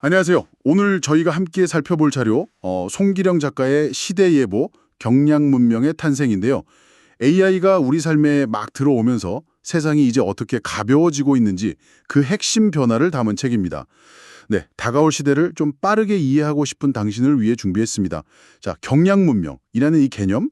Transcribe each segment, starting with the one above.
안녕하세요. 오늘 저희가 함께 살펴볼 자료, 송기령 작가의 시대예보, 경량문명의 탄생인데요. AI가 우리 삶에 막 들어오면서 세상이 이제 어떻게 가벼워지고 있는지 그 핵심 변화를 담은 책입니다. 네, 다가올 시대를 좀 빠르게 이해하고 싶은 당신을 위해 준비했습니다. 자, 경량문명이라는 이 개념,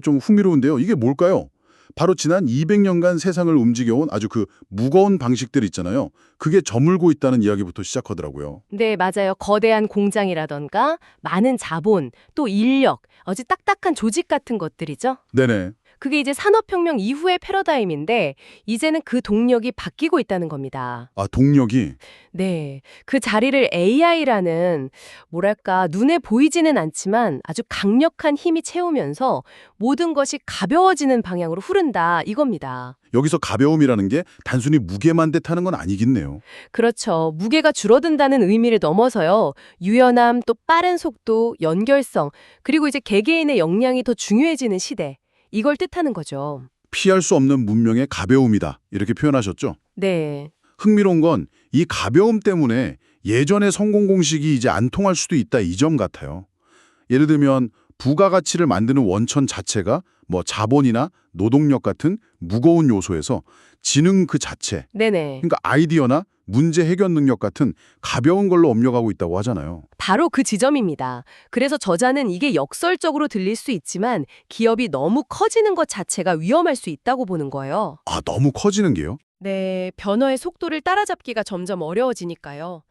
좀 흥미로운데요. 이게 뭘까요? 바로 지난 200년간 세상을 움직여온 아주 그 무거운 방식들 있잖아요. 그게 저물고 있다는 이야기부터 시작하더라고요. 네, 맞아요. 거대한 공장이라던가 많은 자본, 또 인력, 아주 딱딱한 조직 같은 것들이죠. 네네. 그게 이제 산업혁명 이후의 패러다임인데 이제는 그 동력이 바뀌고 있다는 겁니다. 아, 동력이. 네, 그 자리를 AI라는 뭐랄까 눈에 보이지는 않지만 아주 강력한 힘이 채우면서 모든 것이 가벼워지는 방향으로 흐른다 이겁니다. 여기서 가벼움이라는 게 단순히 무게만 뜻하는 건 아니겠네요. 그렇죠. 무게가 줄어든다는 의미를 넘어서요. 유연함, 또 빠른 속도, 연결성, 그리고 이제 개개인의 역량이 더 중요해지는 시대. 이걸 뜻하는 거죠. 피할 수 없는 문명의 가벼움이다. 이렇게 표현하셨죠? 네. 흥미로운 건 이 가벼움 때문에 예전의 성공 공식이 이제 안 통할 수도 있다 이 점 같아요. 예를 들면 부가가치를 만드는 원천 자체가 뭐 자본이나 노동력 같은 무거운 요소에서 지능 그 자체, 네네. 그러니까 아이디어나 문제 해결 능력 같은 가벼운 걸로 업력하고 있다고 하잖아요. 바로 그 지점입니다. 그래서 저자는 이게 역설적으로 들릴 수 있지만 기업이 너무 커지는 것 자체가 위험할 수 있다고 보는 거예요. 아, 너무 커지는 게요? 네, 변화의 속도를 따라잡기가 점점 어려워지니까요.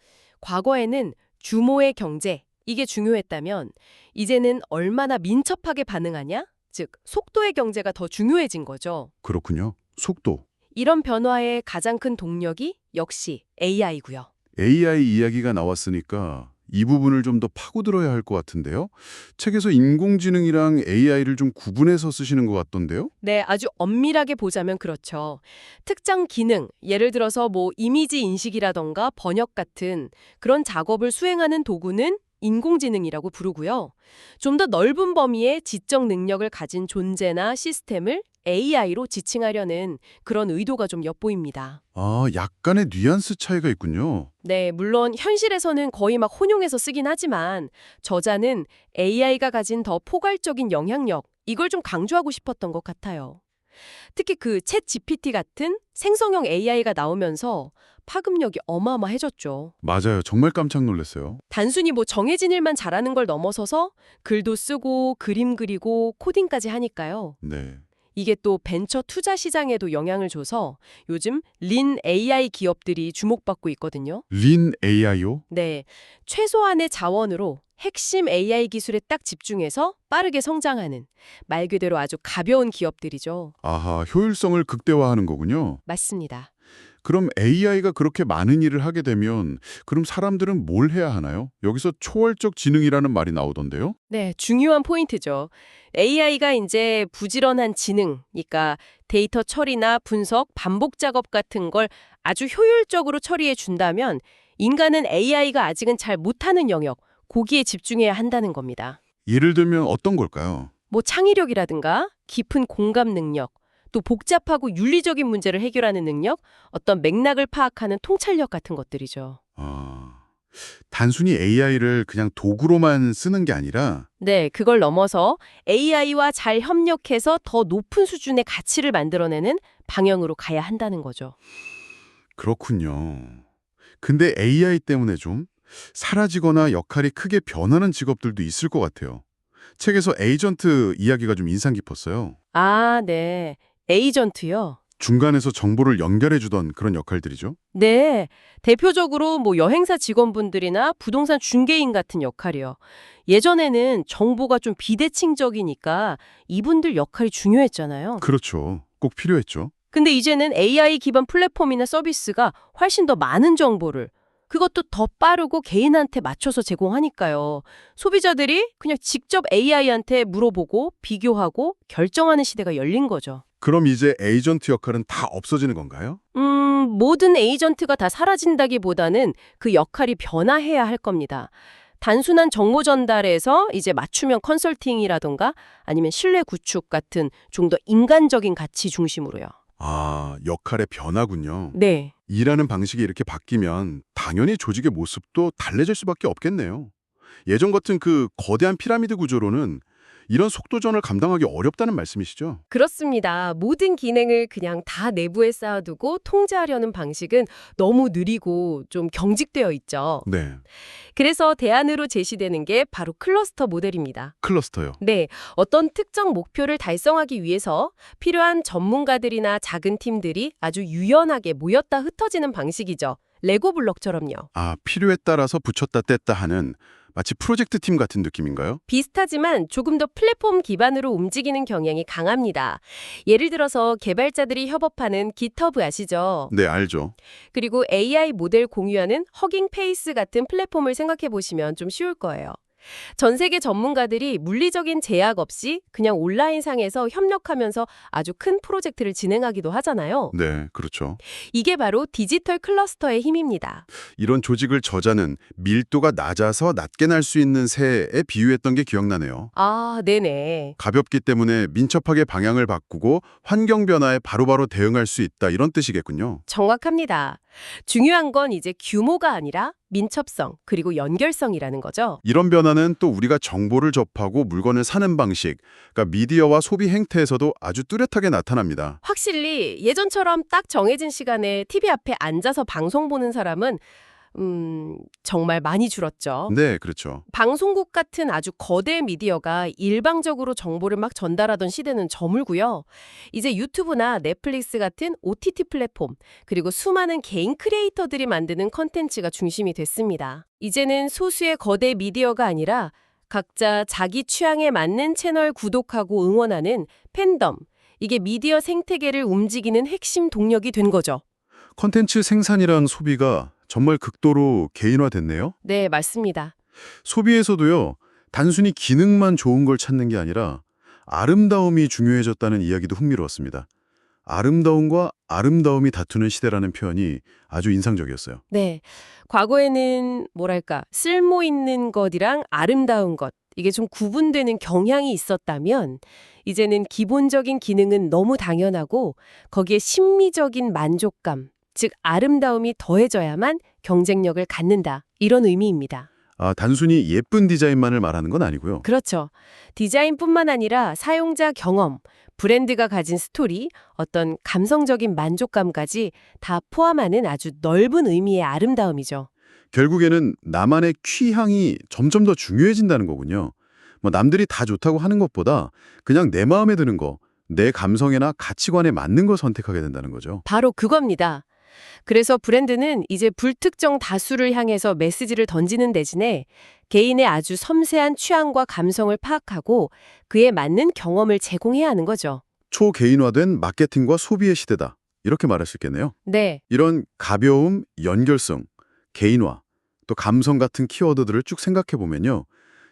과거에는 규모의 경제, 이게 중요했다면 이제는 얼마나 민첩하게 반응하냐? 즉, 속도의 경제가 더 중요해진 거죠. 그렇군요. 속도. 이런 변화의 가장 큰 동력이 역시 AI고요. AI 이야기가 나왔으니까 이 부분을 좀 더 파고들어야 할 것 같은데요. 책에서 인공지능이랑 AI를 좀 구분해서 쓰시는 것 같던데요. 네, 아주 엄밀하게 보자면 그렇죠. 특정 기능, 예를 들어서 뭐 이미지 인식이라던가 번역 같은 그런 작업을 수행하는 도구는 인공지능이라고 부르고요. 좀 더 넓은 범위의 지적 능력을 가진 존재나 시스템을 AI로 지칭하려는 그런 의도가 좀 엿보입니다. 아, 약간의 뉘앙스 차이가 있군요. 네, 물론 현실에서는 거의 막 혼용해서 쓰긴 하지만 저자는 AI가 가진 더 포괄적인 영향력, 이걸 좀 강조하고 싶었던 것 같아요. 특히 그 챗 GPT 같은 생성형 AI가 나오면서 파급력이 어마어마해졌죠. 맞아요. 정말 깜짝 놀랐어요. 단순히 뭐 정해진 일만 잘하는 걸 넘어서서 글도 쓰고 그림 그리고 코딩까지 하니까요. 네. 이게 또 벤처 투자 시장에도 영향을 줘서 요즘 린 AI 기업들이 주목받고 있거든요. 린 AI요? 네, 최소한의 자원으로 핵심 AI 기술에 딱 집중해서 빠르게 성장하는 말 그대로 아주 가벼운 기업들이죠. 아하, 효율성을 극대화하는 거군요. 맞습니다. 그럼 AI가 그렇게 많은 일을 하게 되면 그럼 사람들은 뭘 해야 하나요? 여기서 초월적 지능이라는 말이 나오던데요. 네, 중요한 포인트죠. AI가 이제 부지런한 지능, 그러니까 데이터 처리나 분석, 반복 작업 같은 걸 아주 효율적으로 처리해 준다면 인간은 AI가 아직은 잘 못하는 영역, 거기에 집중해야 한다는 겁니다. 예를 들면 어떤 걸까요? 뭐 창의력이라든가 깊은 공감 능력, 또 복잡하고 윤리적인 문제를 해결하는 능력, 어떤 맥락을 파악하는 통찰력 같은 것들이죠. 아, 단순히 AI를 그냥 도구로만 쓰는 게 아니라 네, 그걸 넘어서 AI와 잘 협력해서 더 높은 수준의 가치를 만들어내는 방향으로 가야 한다는 거죠. 그렇군요. 근데 AI 때문에 좀 사라지거나 역할이 크게 변하는 직업들도 있을 것 같아요. 책에서 에이전트 이야기가 좀 인상 깊었어요. 아, 네. 에이전트요. 중간에서 정보를 연결해 주던 그런 역할들이죠. 네. 대표적으로 뭐 여행사 직원분들이나 부동산 중개인 같은 역할이요. 예전에는 정보가 좀 비대칭적이니까 이분들 역할이 중요했잖아요. 그렇죠. 꼭 필요했죠. 근데 이제는 AI 기반 플랫폼이나 서비스가 훨씬 더 많은 정보를 그것도 더 빠르고 개인한테 맞춰서 제공하니까요. 소비자들이 그냥 직접 AI한테 물어보고 비교하고 결정하는 시대가 열린 거죠. 그럼 이제 에이전트 역할은 다 없어지는 건가요? 모든 에이전트가 다 사라진다기보다는 그 역할이 변화해야 할 겁니다. 단순한 정보 전달에서 이제 맞춤형 컨설팅이라던가 아니면 신뢰 구축 같은 좀 더 인간적인 가치 중심으로요. 아, 역할의 변화군요. 네. 일하는 방식이 이렇게 바뀌면 당연히 조직의 모습도 달라질 수밖에 없겠네요. 예전 같은 그 거대한 피라미드 구조로는 이런 속도전을 감당하기 어렵다는 말씀이시죠? 그렇습니다. 모든 기능을 그냥 다 내부에 쌓아두고 통제하려는 방식은 너무 느리고 좀 경직되어 있죠. 네, 그래서 대안으로 제시되는 게 바로 클러스터 모델입니다. 클러스터요. 네, 어떤 특정 목표를 달성하기 위해서 필요한 전문가들이나 작은 팀들이 아주 유연하게 모였다 흩어지는 방식이죠. 레고 블록처럼요. 아, 필요에 따라서 붙였다 뗐다 하는 마치 프로젝트 팀 같은 느낌인가요? 비슷하지만 조금 더 플랫폼 기반으로 움직이는 경향이 강합니다. 예를 들어서 개발자들이 협업하는 GitHub 아시죠? 네, 알죠. 그리고 AI 모델 공유하는 허깅 페이스 같은 플랫폼을 생각해 보시면 좀 쉬울 거예요. 전 세계 전문가들이 물리적인 제약 없이 그냥 온라인상에서 협력하면서 아주 큰 프로젝트를 진행하기도 하잖아요. 네, 그렇죠. 이게 바로 디지털 클러스터의 힘입니다. 이런 조직을 저자는 밀도가 낮아서 낮게 날 수 있는 새에 비유했던 게 기억나네요. 아, 네네. 가볍기 때문에 민첩하게 방향을 바꾸고 환경 변화에 바로바로 대응할 수 있다 이런 뜻이겠군요. 정확합니다. 중요한 건 이제 규모가 아니라 민첩성, 그리고 연결성이라는 거죠. 이런 변화는 또 우리가 정보를 접하고 물건을 사는 방식, 그러니까 미디어와 소비 행태에서도 아주 뚜렷하게 나타납니다. 확실히 예전처럼 딱 정해진 시간에 TV 앞에 앉아서 방송 보는 사람은 정말 많이 줄었죠. 네, 그렇죠. 방송국 같은 아주 거대 미디어가 일방적으로 정보를 막 전달하던 시대는 저물고요. 이제 유튜브나 넷플릭스 같은 OTT 플랫폼, 그리고 수많은 개인 크리에이터들이 만드는 컨텐츠가 중심이 됐습니다. 이제는 소수의 거대 미디어가 아니라 각자 자기 취향에 맞는 채널 구독하고 응원하는 팬덤, 이게 미디어 생태계를 움직이는 핵심 동력이 된 거죠. 콘텐츠 생산이랑 소비가 정말 극도로 개인화됐네요. 네, 맞습니다. 소비에서도요, 단순히 기능만 좋은 걸 찾는 게 아니라 아름다움이 중요해졌다는 이야기도 흥미로웠습니다. 아름다움과 아름다움이 다투는 시대라는 표현이 아주 인상적이었어요. 네. 과거에는 뭐랄까, 쓸모 있는 것이랑 아름다운 것, 이게 좀 구분되는 경향이 있었다면, 이제는 기본적인 기능은 너무 당연하고, 거기에 심미적인 만족감, 즉 아름다움이 더해져야만 경쟁력을 갖는다. 이런 의미입니다. 아, 단순히 예쁜 디자인만을 말하는 건 아니고요. 그렇죠. 디자인뿐만 아니라 사용자 경험, 브랜드가 가진 스토리, 어떤 감성적인 만족감까지 다 포함하는 아주 넓은 의미의 아름다움이죠. 결국에는 나만의 취향이 점점 더 중요해진다는 거군요. 뭐 남들이 다 좋다고 하는 것보다 그냥 내 마음에 드는 거, 내 감성이나 가치관에 맞는 걸 선택하게 된다는 거죠. 바로 그겁니다. 그래서 브랜드는 이제 불특정 다수를 향해서 메시지를 던지는 대신에 개인의 아주 섬세한 취향과 감성을 파악하고 그에 맞는 경험을 제공해야 하는 거죠. 초개인화된 마케팅과 소비의 시대다. 이렇게 말할 수 있겠네요. 네, 이런 가벼움, 연결성, 개인화, 또 감성 같은 키워드들을 쭉 생각해 보면요.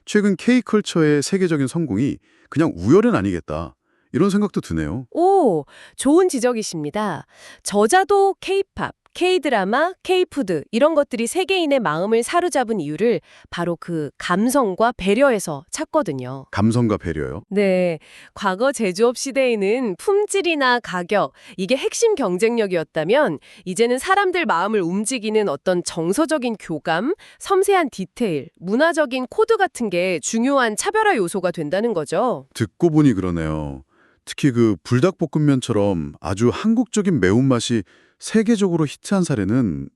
최근 K컬처의 세계적인 성공이 그냥 우열은 아니겠다. 이런 생각도 드네요. 오, 좋은 지적이십니다. 저자도 K-팝, K-드라마, K-푸드 이런 것들이 세계인의 마음을 사로잡은 이유를 바로 그 감성과 배려에서 찾거든요. 감성과 배려요. 네, 과거 제조업 시대에는 품질이나 가격, 이게 핵심 경쟁력이었다면 이제는 사람들 마음을 움직이는 어떤 정서적인 교감, 섬세한 디테일, 문화적인 코드 같은 게 중요한 차별화 요소가 된다는 거죠. 듣고 보니 그러네요. 특히 그 불닭볶음면처럼 아주 한국적인 매운맛이 세계적으로 히트한 사례는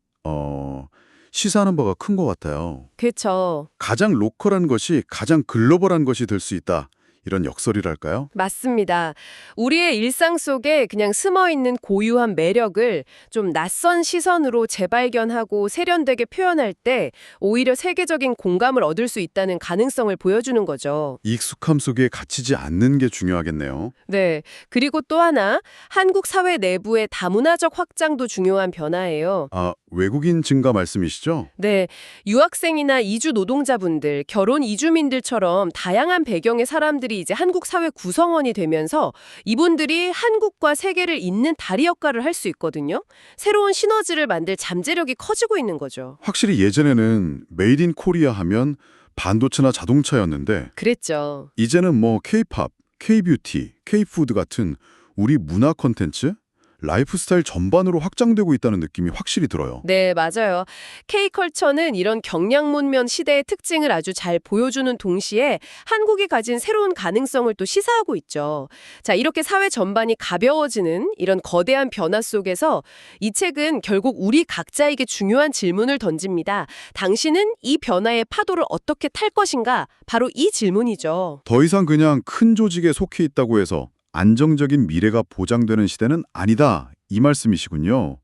시사하는 바가 큰 것 같아요. 그렇죠. 가장 로컬한 것이 가장 글로벌한 것이 될 수 있다. 이런 역설이랄까요? 맞습니다. 우리의 일상 속에 그냥 숨어있는 고유한 매력을 좀 낯선 시선으로 재발견하고 세련되게 표현할 때 오히려 세계적인 공감을 얻을 수 있다는 가능성을 보여주는 거죠. 익숙함 속에 갇히지 않는 게 중요하겠네요. 네. 그리고 또 하나, 한국 사회 내부의 다문화적 확장도 중요한 변화예요. 아, 외국인 증가 말씀이시죠? 네. 유학생이나 이주 노동자분들, 결혼 이주민들처럼 다양한 배경의 사람들이 이제 한국 사회 구성원이 되면서 이분들이 한국과 세계를 잇는 다리 역할을 할 수 있거든요. 새로운 시너지를 만들 잠재력이 커지고 있는 거죠. 확실히 예전에는 메이드 인 코리아 하면 반도체나 자동차였는데 그랬죠. 이제는 뭐 K-팝, K-뷰티, K-푸드 같은 우리 문화 콘텐츠, 라이프 스타일 전반으로 확장되고 있다는 느낌이 확실히 들어요. 네, 맞아요. K컬처는 이런 경량문명 시대의 특징을 아주 잘 보여주는 동시에 한국이 가진 새로운 가능성을 또 시사하고 있죠. 자, 이렇게 사회 전반이 가벼워지는 이런 거대한 변화 속에서 이 책은 결국 우리 각자에게 중요한 질문을 던집니다. 당신은 이 변화의 파도를 어떻게 탈 것인가? 바로 이 질문이죠. 더 이상 그냥 큰 조직에 속해 있다고 해서 안정적인 미래가 보장되는 시대는 아니다. 이 말씀이시군요.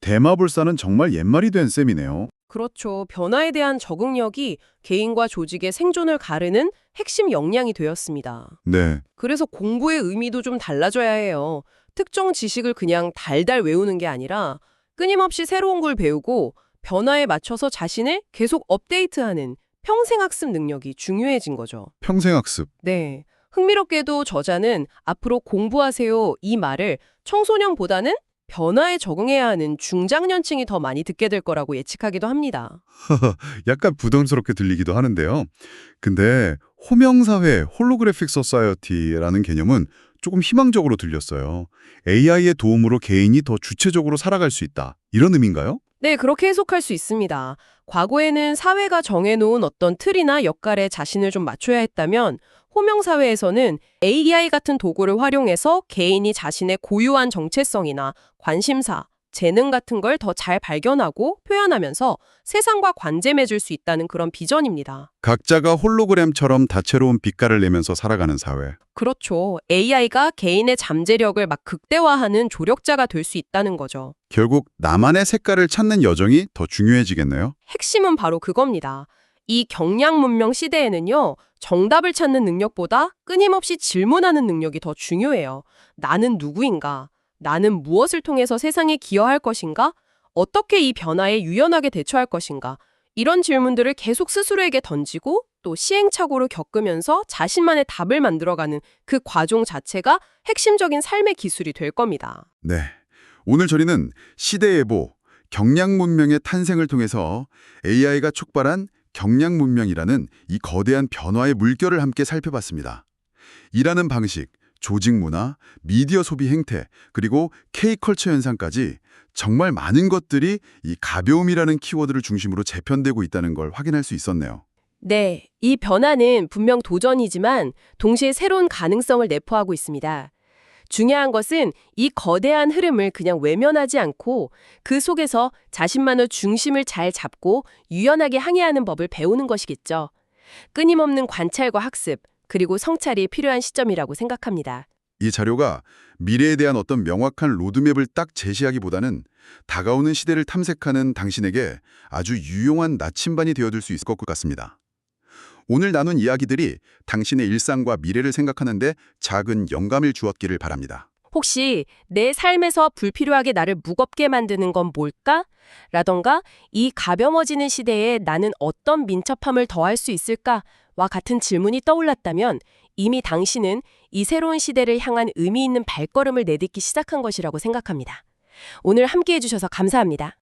대마불사는 정말 옛말이 된 셈이네요. 그렇죠. 변화에 대한 적응력이 개인과 조직의 생존을 가르는 핵심 역량이 되었습니다. 네. 그래서 공부의 의미도 좀 달라져야 해요. 특정 지식을 그냥 달달 외우는 게 아니라 끊임없이 새로운 걸 배우고 변화에 맞춰서 자신을 계속 업데이트하는 평생학습 능력이 중요해진 거죠. 평생학습. 네. 흥미롭게도 저자는 앞으로 공부하세요 이 말을 청소년보다는 변화에 적응해야 하는 중장년층이 더 많이 듣게 될 거라고 예측하기도 합니다. 약간 부담스럽게 들리기도 하는데요. 근데 호명사회, 홀로그래픽 소사이어티라는 개념은 조금 희망적으로 들렸어요. AI의 도움으로 개인이 더 주체적으로 살아갈 수 있다. 이런 의미인가요? 네, 그렇게 해석할 수 있습니다. 과거에는 사회가 정해놓은 어떤 틀이나 역할에 자신을 좀 맞춰야 했다면 호명사회에서는 AI 같은 도구를 활용해서 개인이 자신의 고유한 정체성이나 관심사, 재능 같은 걸 더 잘 발견하고 표현하면서 세상과 관계 맺을 수 있다는 그런 비전입니다. 각자가 홀로그램처럼 다채로운 빛깔을 내면서 살아가는 사회. 그렇죠. AI가 개인의 잠재력을 막 극대화하는 조력자가 될 수 있다는 거죠. 결국 나만의 색깔을 찾는 여정이 더 중요해지겠네요. 핵심은 바로 그겁니다. 이 경량 문명 시대에는요, 정답을 찾는 능력보다 끊임없이 질문하는 능력이 더 중요해요. 나는 누구인가? 나는 무엇을 통해서 세상에 기여할 것인가? 어떻게 이 변화에 유연하게 대처할 것인가? 이런 질문들을 계속 스스로에게 던지고 또 시행착오를 겪으면서 자신만의 답을 만들어가는 그 과정 자체가 핵심적인 삶의 기술이 될 겁니다. 네. 오늘 저희는 시대예보, 경량문명의 탄생을 통해서 AI가 촉발한 경량문명이라는 이 거대한 변화의 물결을 함께 살펴봤습니다. 일하는 방식, 조직 문화, 미디어 소비 행태, 그리고 K컬처 현상까지 정말 많은 것들이 이 가벼움이라는 키워드를 중심으로 재편되고 있다는 걸 확인할 수 있었네요. 네, 이 변화는 분명 도전이지만 동시에 새로운 가능성을 내포하고 있습니다. 중요한 것은 이 거대한 흐름을 그냥 외면하지 않고 그 속에서 자신만의 중심을 잘 잡고 유연하게 항해하는 법을 배우는 것이겠죠. 끊임없는 관찰과 학습, 그리고 성찰이 필요한 시점이라고 생각합니다. 이 자료가 미래에 대한 어떤 명확한 로드맵을 딱 제시하기보다는 다가오는 시대를 탐색하는 당신에게 아주 유용한 나침반이 되어줄 수 있을 것 같습니다. 오늘 나눈 이야기들이 당신의 일상과 미래를 생각하는데 작은 영감을 주었기를 바랍니다. 혹시 내 삶에서 불필요하게 나를 무겁게 만드는 건 뭘까? 라던가 이 가벼워지는 시대에 나는 어떤 민첩함을 더할 수 있을까? 와 같은 질문이 떠올랐다면 이미 당신은 이 새로운 시대를 향한 의미 있는 발걸음을 내딛기 시작한 것이라고 생각합니다. 오늘 함께해 주셔서 감사합니다.